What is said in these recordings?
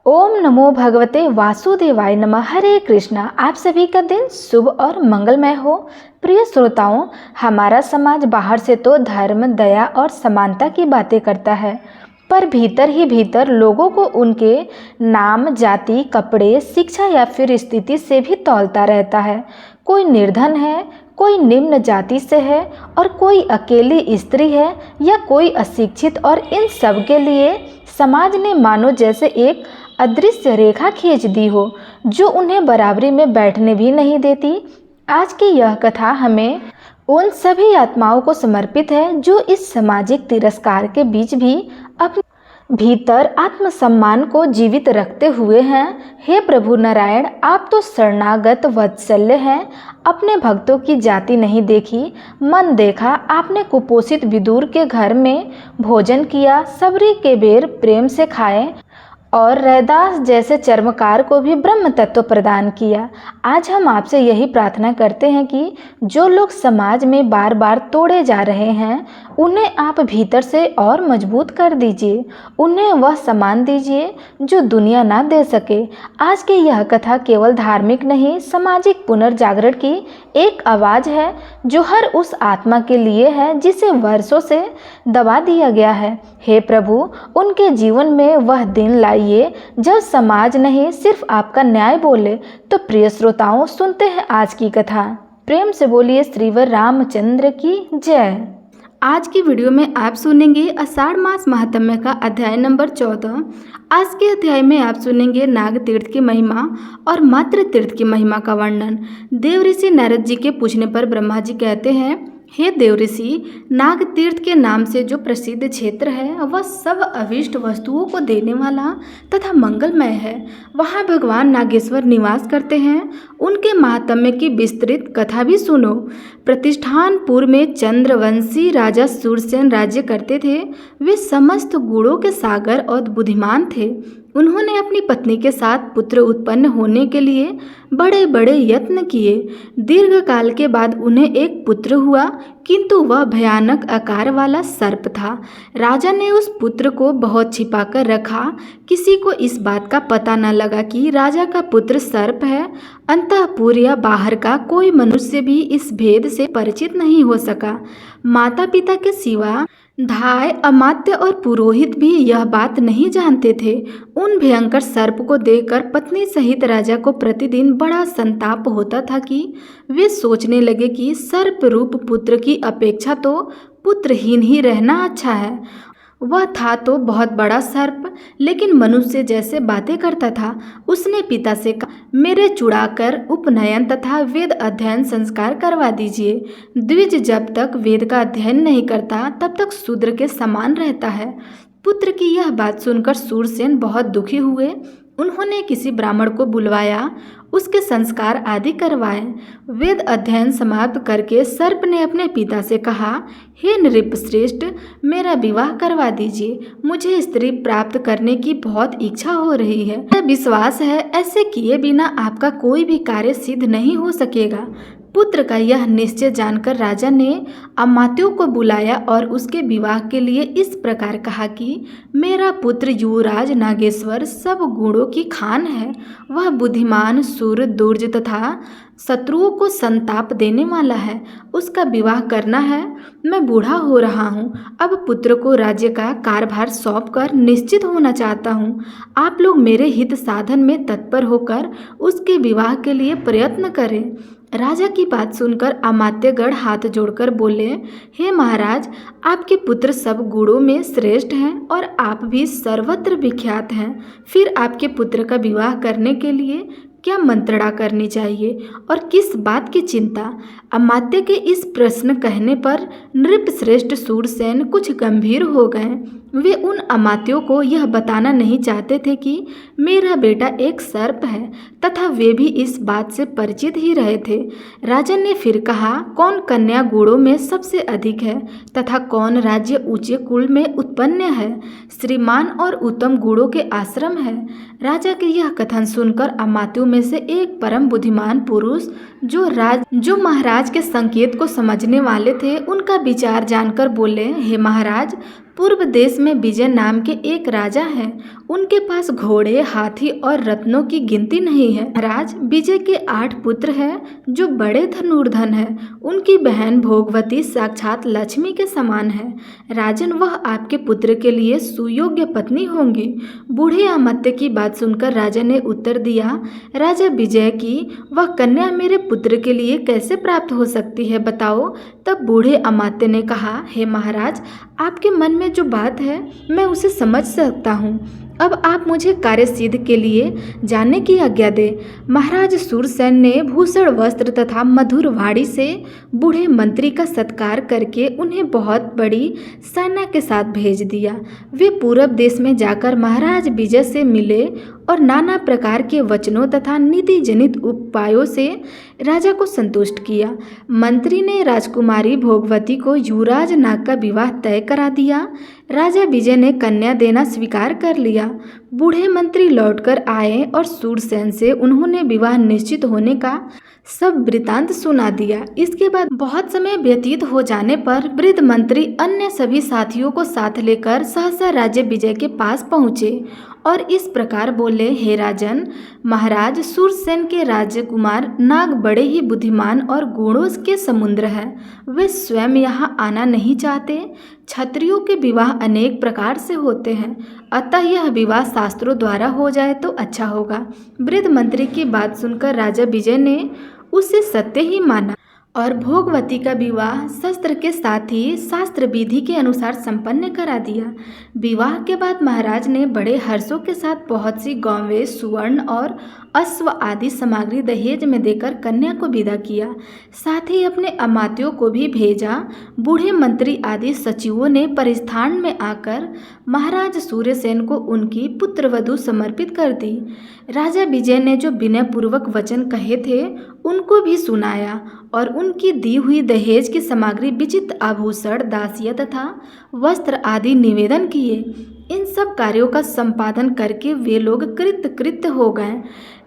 ओम नमो भगवते वासुदेवाय नमः। हरे कृष्णा। आप सभी का दिन शुभ और मंगलमय हो। प्रिय श्रोताओं, हमारा समाज बाहर से तो धर्म, दया और समानता की बातें करता है, पर भीतर ही भीतर लोगों को उनके नाम, जाति, कपड़े, शिक्षा या फिर स्थिति से भी तौलता रहता है। कोई निर्धन है, कोई निम्न जाति से है और कोई अकेली स्त्री है या कोई अशिक्षित, और इन सब के लिए समाज ने मानो जैसे एक अदृश्य रेखा खींच दी हो, जो उन्हें बराबरी में बैठने भी नहीं देती। आज की यह कथा हमें उन सभी आत्माओं को समर्पित है जो इस सामाजिक तिरस्कार के बीच भी अपने भीतर आत्मसम्मान को जीवित रखते हुए हैं। हे प्रभु नारायण, आप तो शरणागत वत्सल्य हैं। अपने भक्तों की जाति नहीं देखी, मन देखा। आपने कुपोषित विदुर के घर में भोजन किया, सबरी के बेर प्रेम से खाए और रैदास जैसे चर्मकार को भी ब्रह्म तत्व प्रदान किया। आज हम आपसे यही प्रार्थना करते हैं कि जो लोग समाज में बार बार तोड़े जा रहे हैं, उन्हें आप भीतर से और मजबूत कर दीजिए। उन्हें वह सम्मान दीजिए जो दुनिया ना दे सके। आज की यह कथा केवल धार्मिक नहीं, सामाजिक पुनर्जागरण की एक आवाज़ है, जो हर उस आत्मा के लिए है जिसे वर्षों से दबा दिया गया है। हे प्रभु, उनके जीवन में वह दिन लाइए जब समाज नहीं, सिर्फ आपका न्याय बोले। तो प्रिय श्रोताओं, सुनते हैं आज की कथा। प्रेम से बोलिए श्रीवर रामचंद्र की जय। आज की वीडियो में आप सुनेंगे आषाढ़ मास महात्म्य का अध्याय नंबर 14। आज के अध्याय में आप सुनेंगे नाग तीर्थ की महिमा और मातृ तीर्थ की महिमा का वर्णन। देव ऋषि नारद जी के पूछने पर ब्रह्मा जी कहते हैं, हे देव ऋषि, नाग तीर्थ के नाम से जो प्रसिद्ध क्षेत्र है वह सब अभीष्ट वस्तुओं को देने वाला तथा मंगलमय है। वहाँ भगवान नागेश्वर निवास करते हैं। उनके महात्म्य की विस्तृत कथा भी सुनो। प्रतिष्ठानपुर में चंद्रवंशी राजा सूरसेन राज्य करते थे। वे समस्त गुणों के सागर और बुद्धिमान थे। उन्होंने अपनी पत्नी के साथ पुत्र उत्पन्न होने के लिए बड़े बड़े यत्न किए। दीर्घ काल के बाद उन्हें एक पुत्र हुआ, किंतु वह भयानक आकार वाला सर्प था। राजा ने उस पुत्र को बहुत छिपाकर रखा। किसी को इस बात का पता न लगा कि राजा का पुत्र सर्प है। अंतःपुर या बाहर का कोई मनुष्य भी इस भेद से परिचित नहीं हो सका। माता पिता के सिवा धाय, अमात्य और पुरोहित भी यह बात नहीं जानते थे। उन भयंकर सर्प को देखकर पत्नी सहित राजा को प्रतिदिन बड़ा संताप होता था कि वे सोचने लगे कि सर्प रूप पुत्र की अपेक्षा तो पुत्रहीन ही रहना अच्छा है। वह था तो बहुत बड़ा सर्प, लेकिन मनुष्य जैसे बातें करता था। उसने पिता से कहा, मेरे चुड़ाकर उपनयन तथा वेद अध्ययन संस्कार करवा दीजिए। द्विज जब तक वेद का अध्ययन नहीं करता तब तक शूद्र के समान रहता है। पुत्र की यह बात सुनकर सूरसेन बहुत दुखी हुए। उन्होंने किसी ब्राह्मण को बुलवाया, उसके संस्कार आदि करवाए। वेद अध्ययन समाप्त करके सर्प ने अपने पिता से कहा, हे नृपश्रेष्ठ, मेरा विवाह करवा दीजिए। मुझे स्त्री प्राप्त करने की बहुत इच्छा हो रही है। मुझे विश्वास है ऐसे किए बिना आपका कोई भी कार्य सिद्ध नहीं हो सकेगा। पुत्र का यह निश्चय जानकर राजा ने अमात्यों को बुलाया और उसके विवाह के लिए इस प्रकार कहा कि मेरा पुत्र युवराज नागेश्वर सब गुणों की खान है। वह बुद्धिमान, शूर, दुर्ज तथा शत्रुओं को संताप देने वाला है। उसका विवाह करना है। मैं बूढ़ा हो रहा हूँ, अब पुत्र को राज्य का कार्यभार सौंपकर निश्चित होना चाहता हूँ। आप लोग मेरे हित साधन में तत्पर होकर उसके विवाह के लिए प्रयत्न करें। राजा की बात सुनकर अमात्यगण हाथ जोड़कर बोले, हे महाराज, आपके पुत्र सब गुणों में श्रेष्ठ हैं और आप भी सर्वत्र विख्यात हैं। फिर आपके पुत्र का विवाह करने के लिए क्या मंत्रणा करनी चाहिए और किस बात की चिंता? अमात्य के इस प्रश्न कहने पर नृपश्रेष्ठ सूरसेन कुछ गंभीर हो गए। वे उन अमात्यों को यह बताना नहीं चाहते थे कि मेरा बेटा एक सर्प है, तथा वे भी इस बात से परिचित ही रहे थे। राजा ने फिर कहा, कौन कन्या गुणों में सबसे अधिक है तथा कौन राज्य ऊंचे कुल में उत्पन्न है? श्रीमान और उत्तम गुणों के आश्रम है। राजा के यह कथन सुनकर अमात्यों में से एक परम बुद्धिमान पुरुष जो महाराज के संकेत को समझने वाले थे, उनका विचार जानकर बोले, हे महाराज, पूर्व देश में विजय नाम के एक राजा हैं। उनके पास घोड़े, हाथी और रत्नों की गिनती नहीं है। महाराज विजय के 8 पुत्र हैं जो बड़े धनुर्धर हैं। उनकी बहन भोगवती साक्षात लक्ष्मी के समान है। राजन, वह आपके पुत्र के लिए सुयोग्य पत्नी होंगी। बूढ़े अमात्य की बात सुनकर राजा ने उत्तर दिया, राजा विजय की वह कन्या मेरे पुत्र के लिए कैसे प्राप्त हो सकती है, बताओ। तब बूढ़े अमात्य ने कहा, हे महाराज, आपके मन में जो बात है मैं उसे समझ सकता हूँ। अब आप मुझे कार्य सिद्ध के लिए जाने की आज्ञा दे। महाराज सूरसेन ने भूषण वस्त्र तथा मधुर वाणी से बूढ़े मंत्री का सत्कार करके उन्हें बहुत बड़ी सेना के साथ भेज दिया। वे पूरब देश में जाकर महाराज विजय से मिले और नाना प्रकार के वचनों तथा नीति जनित उपायों से राजा को संतुष्ट किया। मंत्री ने राजकुमारी भोगवती को युवराज नाग का विवाह तय करा दिया। राजा विजय ने कन्या देना स्वीकार कर लिया। बूढ़े मंत्री लौटकर आए और सूरसेन से उन्होंने विवाह निश्चित होने का सब वृतांत सुना दिया। इसके बाद बहुत समय व्यतीत हो जाने पर वृद्ध मंत्री अन्य सभी साथियों को साथ लेकर सहसा राजा विजय के पास पहुँचे और इस प्रकार बोले, हे राजन, महाराज सूरसेन के राजकुमार नाग बड़े ही बुद्धिमान और गुणों के समुद्र हैं। वे स्वयं यहाँ आना नहीं चाहते। क्षत्रियों के विवाह अनेक प्रकार से होते हैं, अतः यह विवाह शास्त्रों द्वारा हो जाए तो अच्छा होगा। वृद्ध मंत्री की बात सुनकर राजा विजय ने उसे सत्य ही माना और भोगवती का विवाह शस्त्र के साथ ही शास्त्र विधि के अनुसार संपन्न करा दिया। विवाह के बाद महाराज ने बड़े हर्षों के साथ बहुत सी गौवें, सुवर्ण और अश्व आदि सामग्री दहेज में देकर कन्या को विदा किया। साथ ही अपने अमात्यों को भी भेजा। बूढ़े मंत्री आदि सचिवों ने परिस्थान में आकर महाराज सूर्यसेन को उनकी पुत्रवधू समर्पित कर दी। राजा विजय ने जो विनयपूर्वक वचन कहे थे उनको भी सुनाया और उनकी दी हुई दहेज की सामग्री, विचित्र आभूषण, दासियां तथा वस्त्र आदि निवेदन किए। इन सब कार्यों का संपादन करके वे लोग कृतकृत्य हो गए।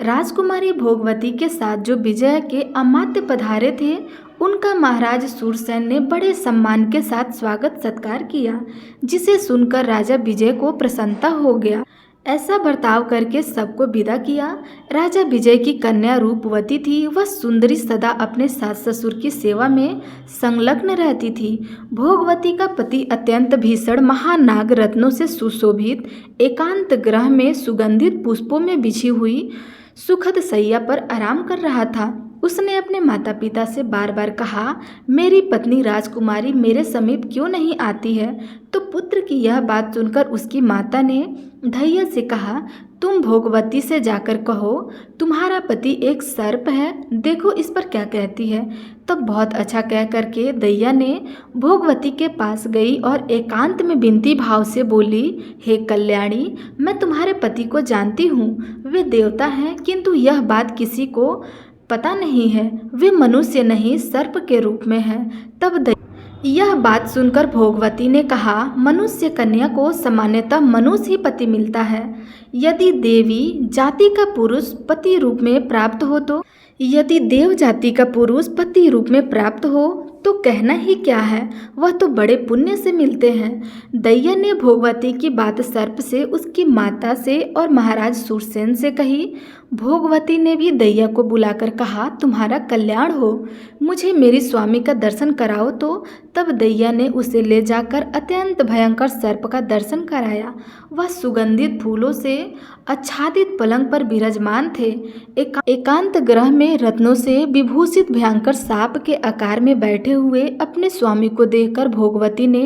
राजकुमारी भोगवती के साथ जो विजय के अमात्य पधारे थे उनका महाराज सूरसेन ने बड़े सम्मान के साथ स्वागत सत्कार किया, जिसे सुनकर राजा विजय को प्रसन्नता हो गया। ऐसा बर्ताव करके सबको विदा किया। राजा विजय की कन्या रूपवती थी। वह सुंदरी सदा अपने सास ससुर की सेवा में संलग्न रहती थी। भोगवती का पति अत्यंत भीषण महानाग रत्नों से सुशोभित एकांत गृह में सुगंधित पुष्पों में बिछी हुई सुखद सैया पर आराम कर रहा था। उसने अपने माता पिता से बार बार कहा, मेरी पत्नी राजकुमारी मेरे समीप क्यों नहीं आती है। तो पुत्र की यह बात सुनकर उसकी माता ने धैर्य से कहा, तुम भोगवती से जाकर कहो तुम्हारा पति एक सर्प है, देखो इस पर क्या कहती है। तब बहुत अच्छा कह करके दैया ने भोगवती के पास गई और एकांत में विनती भाव से बोली, हे कल्याणी, मैं तुम्हारे पति को जानती हूँ। वे देवता हैं, किंतु यह बात किसी को पता नहीं है। वे मनुष्य नहीं, सर्प के रूप में हैं। तब यह बात सुनकर भोगवती ने कहा, मनुष्य कन्या को सामान्यतः मनुष्य ही पति मिलता है। यदि देवी जाति का पुरुष पति रूप में प्राप्त हो तो यदि देव जाति का पुरुष पति रूप में प्राप्त हो तो कहना ही क्या है, वह तो बड़े पुण्य से मिलते हैं। दैया ने भोगवती की बात सर्प से, उसकी माता से और महाराज सूरसेन से कही। भोगवती ने भी दैया को बुलाकर कहा, तुम्हारा कल्याण हो, मुझे मेरी स्वामी का दर्शन कराओ। तो तब दैया ने उसे ले जाकर अत्यंत भयंकर सर्प का दर्शन कराया। वह सुगंधित फूलों से आच्छादित पलंग पर विराजमान थे। एकांत गृह में रत्नों से विभूषित भयंकर सांप के आकार में बैठे हुए अपने स्वामी को देखकर भोगवती ने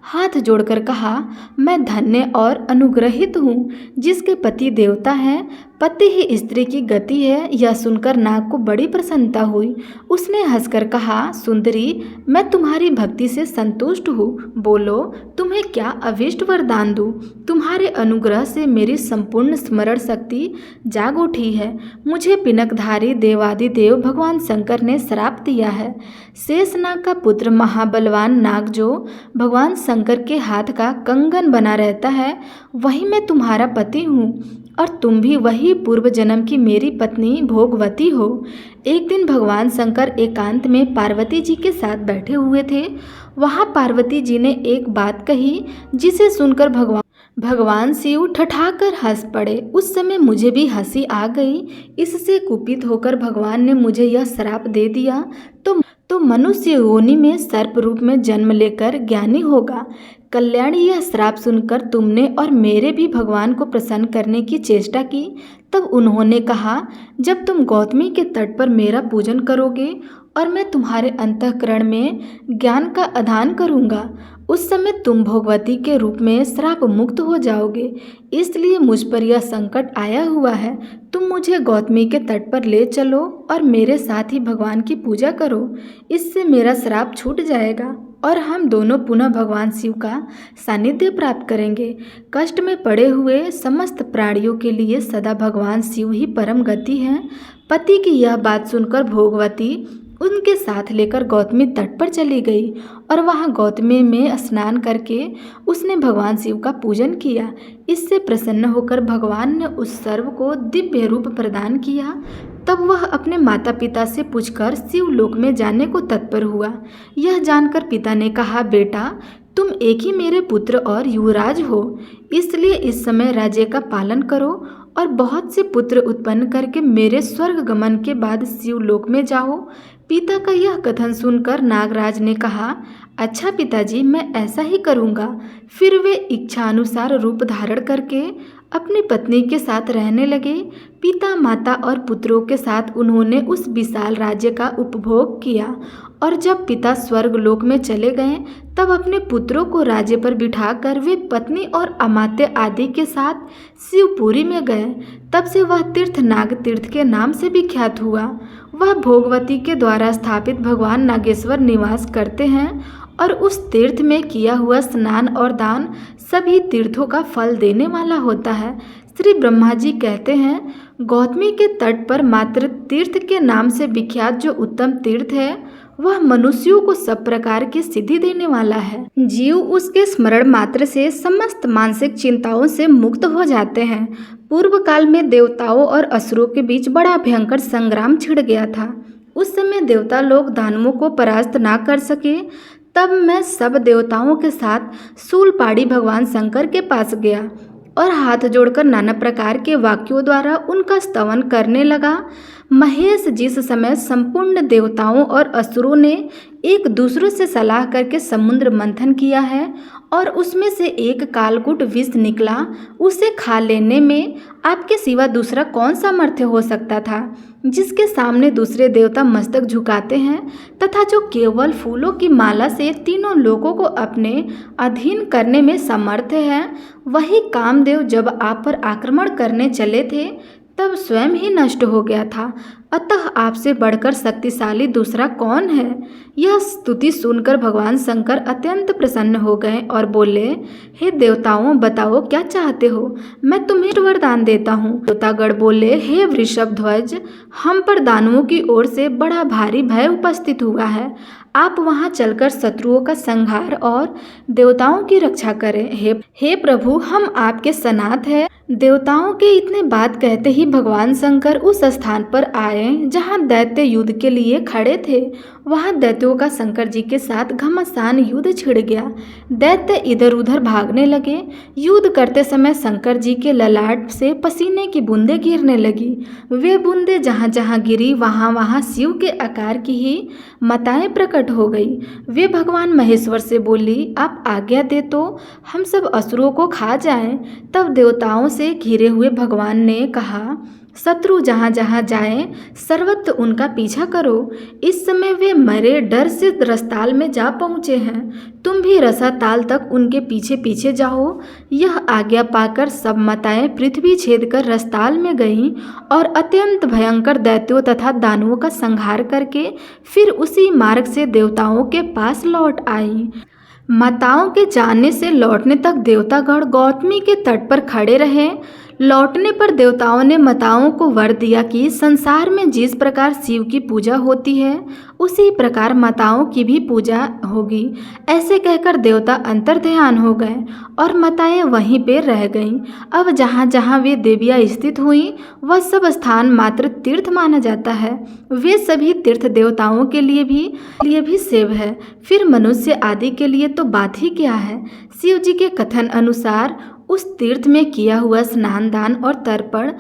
हाथ जोड़कर कहा, मैं धन्य और अनुग्रहित हूँ, जिसके पति देवता हैं, पति ही स्त्री की गति है। यह सुनकर नाग को बड़ी प्रसन्नता हुई। उसने हंसकर कहा, सुंदरी, मैं तुम्हारी भक्ति से संतुष्ट हूँ, बोलो तुम्हें क्या अभीष्ट वरदान दूँ। तुम्हारे अनुग्रह से मेरी संपूर्ण स्मरण शक्ति जाग उठी है। मुझे पिनकधारी देवादिदेव भगवान शंकर ने श्राप दिया है। शेषनाग का पुत्र महाबलवान नाग जो भगवान शंकर के हाथ का कंगन बना रहता है, वही मैं तुम्हारा पति हूँ और तुम भी वही पूर्व जन्म की मेरी पत्नी भोगवती हो। एक दिन भगवान शंकर एकांत में पार्वती जी के साथ बैठे हुए थे। वहाँ पार्वती जी ने एक बात कही, जिसे सुनकर भगवान शिव ठठाकर हंस पड़े। उस समय मुझे भी हंसी आ गई। इससे कुपित होकर भगवान ने मुझे यह श्राप दे दिया तो मनुष्य योनि में सर्प रूप में जन्म लेकर ज्ञानी होगा। कल्याणी, यह श्राप सुनकर तुमने और मेरे भी भगवान को प्रसन्न करने की चेष्टा की। तब उन्होंने कहा, जब तुम गौतमी के तट पर मेरा पूजन करोगे और मैं तुम्हारे अंतःकरण में ज्ञान का आधान करूँगा, उस समय तुम भोगवती के रूप में श्राप मुक्त हो जाओगे। इसलिए मुझ पर यह संकट आया हुआ है। तुम मुझे गौतमी के तट पर ले चलो और मेरे साथ ही भगवान की पूजा करो। इससे मेरा श्राप छूट जाएगा और हम दोनों पुनः भगवान शिव का सानिध्य प्राप्त करेंगे। कष्ट में पड़े हुए समस्त प्राणियों के लिए सदा भगवान शिव ही परम गति हैं। पति की यह बात सुनकर भोगवती उनके साथ लेकर गौतमी तट पर चली गई और वहां गौतमी में स्नान करके उसने भगवान शिव का पूजन किया। इससे प्रसन्न होकर भगवान ने उस सर्व को दिव्य रूप प्रदान किया। तब वह अपने माता पिता से पूछकर शिवलोक में जाने को तत्पर हुआ। यह जानकर पिता ने कहा, बेटा, तुम एक ही मेरे पुत्र और युवराज हो, इसलिए इस समय राज्य का पालन करो और बहुत से पुत्र उत्पन्न करके मेरे स्वर्ग गमन के बाद शिवलोक में जाओ। पिता का यह कथन सुनकर नागराज ने कहा, अच्छा पिताजी, मैं ऐसा ही करूँगा। फिर वे इच्छानुसार रूप धारण करके अपनी पत्नी के साथ रहने लगे। पिता, माता और पुत्रों के साथ उन्होंने उस विशाल राज्य का उपभोग किया और जब पिता स्वर्ग लोक में चले गए तब अपने पुत्रों को राज्य पर बिठाकर वे पत्नी और अमात्य आदि के साथ शिवपुरी में गए। तब से वह तीर्थ नाग तीर्थ के नाम से विख्यात हुआ। वह भोगवती के द्वारा स्थापित भगवान नागेश्वर निवास करते हैं और उस तीर्थ में किया हुआ स्नान और दान सभी तीर्थों का फल देने वाला होता है। श्री ब्रह्मा जी कहते हैं, गौतमी के तट पर मात्र तीर्थ के नाम से विख्यात जो उत्तम तीर्थ है वह मनुष्यों को सब प्रकार की सिद्धि देने वाला है। जीव उसके स्मरण मात्र से समस्त मानसिक चिंताओं से मुक्त हो जाते हैं। पूर्व काल में देवताओं और असुरों के बीच बड़ा भयंकर संग्राम छिड़ गया था। उस समय देवता लोग दानवों को परास्त ना कर सके। तब मैं सब देवताओं के साथ शूलपाणी भगवान शंकर के पास गया और हाथ जोड़कर नाना प्रकार के वाक्यों द्वारा उनका स्तवन करने लगा। महेश, जिस समय संपूर्ण देवताओं और असुरों ने एक दूसरे से सलाह करके समुद्र मंथन किया है और उसमें से एक कालकूट विष निकला, उसे खा लेने में आपके सिवा दूसरा कौन सामर्थ्य हो सकता था, जिसके सामने दूसरे देवता मस्तक झुकाते हैं तथा जो केवल फूलों की माला से तीनों लोगों को अपने अधीन करने में समर्थ है। वही कामदेव जब आप पर आक्रमण करने चले थे तब स्वयं ही नष्ट हो गया था। अतः आपसे बढ़कर शक्तिशाली दूसरा कौन है। यह स्तुति सुनकर भगवान शंकर अत्यंत प्रसन्न हो गए और बोले, हे देवताओं, बताओ क्या चाहते हो, मैं तुम्हें वरदान देता हूँ। देवतागण बोले, हे वृषभ ध्वज, हम पर दानवों की ओर से बड़ा भारी भय उपस्थित हुआ है। आप वहां चलकर शत्रुओं का संहार और देवताओं की रक्षा करें। हे प्रभु, हम आपके सनाथ हैं। देवताओं के इतने बात कहते ही भगवान शंकर उस स्थान पर आए जहां दैत्य युद्ध के लिए खड़े थे। वहां दैत्यों का शंकर जी के साथ घमासान युद्ध छिड़ गया। दैत्य इधर उधर भागने लगे। युद्ध करते समय शंकर जी के ललाट से पसीने की बूंदें गिरने लगी। वे बूंदें जहां जहां गिरी वहां वहां शिव के आकार की ही माताएं प्रकट हो गई। वे भगवान महेश्वर से बोली, आप आज्ञा दे तो हम सब असुरों को खा जाएं। तब देवताओं से घिरे हुए भगवान ने कहा, शत्रु जहाँ जहाँ जाएं सर्वत्र उनका पीछा करो। इस समय वे मरे डर से रसताल में जा पहुँचे हैं। तुम भी रसाताल तक उनके पीछे पीछे जाओ। यह आज्ञा पाकर सब माताएं पृथ्वी छेद कर रसताल में गईं और अत्यंत भयंकर दैत्यों तथा दानवों का संहार करके फिर उसी मार्ग से देवताओं के पास लौट आईं। माताओं के जाने से लौटने तक देवतागण गौतमी के तट पर खड़े रहे। लौटने पर देवताओं ने माताओं को वर दिया कि संसार में जिस प्रकार शिव की पूजा होती है उसी प्रकार माताओं की भी पूजा होगी। ऐसे कहकर देवता अंतर्ध्यान हो गए और माताएं वहीं पे रह गईं। अब जहाँ जहाँ वे देवियाँ स्थित हुईं वह सब स्थान मात्र तीर्थ माना जाता है। वे सभी तीर्थ देवताओं के लिए भी सेव है, फिर मनुष्य आदि के लिए तो बात ही क्या है। शिव जी के कथन अनुसार उस तीर्थ में किया हुआ स्नान दान और तर्पण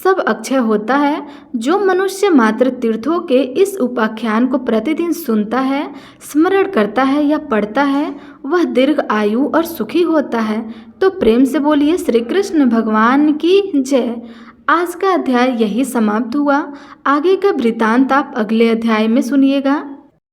सब अक्षय होता है। जो मनुष्य मात्र तीर्थों के इस उपाख्यान को प्रतिदिन सुनता है, स्मरण करता है या पढ़ता है, वह दीर्घ आयु और सुखी होता है। तो प्रेम से बोलिए श्री कृष्ण भगवान की जय। आज का अध्याय यही समाप्त हुआ। आगे का वृतांत आप अगले अध्याय में सुनिएगा।